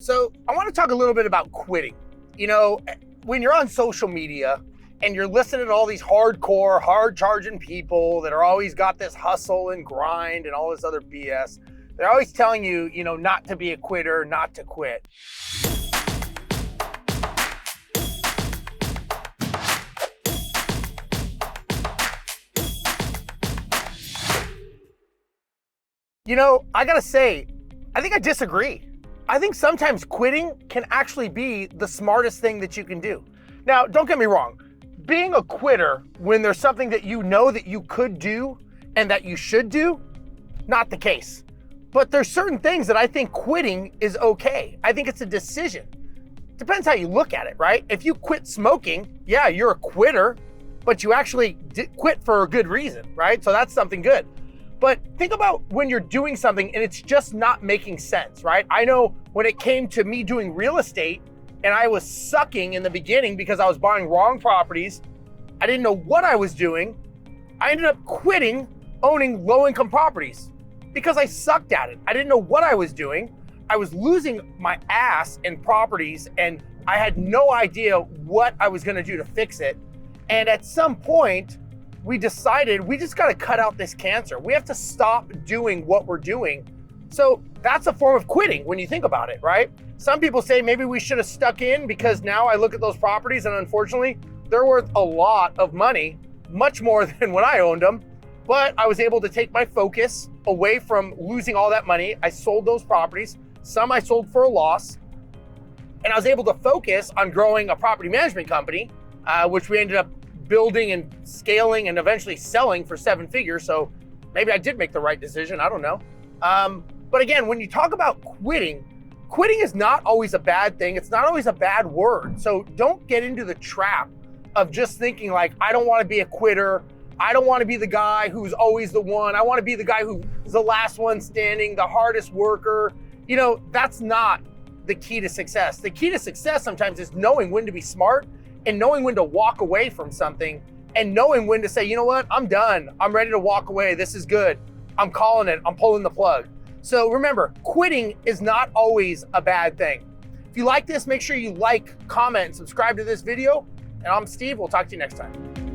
So I want to talk a little bit about quitting. When you're on social media and you're listening to all these hardcore, hard charging people that are always got this hustle and grind and all this other BS, they're always telling you, not to be a quitter, not to quit. I gotta say, I think I disagree. I think sometimes quitting can actually be the smartest thing that you can do. Now, don't get me wrong. Being a quitter when there's something that you know that you could do and that you should do, not the case. But there's certain things that I think quitting is okay. I think it's a decision. Depends how you look at it, right? If you quit smoking, yeah, you're a quitter, but you actually quit for a good reason, right? So that's something good. But think about when you're doing something and it's just not making sense, right? I know when it came to me doing real estate and I was sucking in the beginning because I was buying wrong properties, I didn't know what I was doing. I ended up quitting owning low-income properties because I sucked at it. I didn't know what I was doing. I was losing my ass in properties and I had no idea what I was gonna do to fix it. And at some point, we decided we just got to cut out this cancer. We have to stop doing what we're doing. So that's a form of quitting when you think about it, right? Some people say maybe we should have stuck in because now I look at those properties and unfortunately they're worth a lot of money, much more than when I owned them. But I was able to take my focus away from losing all that money. I sold those properties. Some I sold for a loss. And I was able to focus on growing a property management company, which we ended up building and scaling and eventually selling for 7 figures. So maybe I did make the right decision. I don't know. But again, when you talk about quitting is not always a bad thing. It's not always a bad word. So don't get into the trap of just thinking like, I don't want to be a quitter. I don't want to be the guy who's always the one. I want to be the guy who's the last one standing, the hardest worker. That's not the key to success. The key to success sometimes is knowing when to be smart and knowing when to walk away from something and knowing when to say, you know what, I'm done. I'm ready to walk away. This is good. I'm calling it. I'm pulling the plug. So remember, quitting is not always a bad thing. If you like this, make sure you like, comment, and subscribe to this video. And I'm Steve. We'll talk to you next time.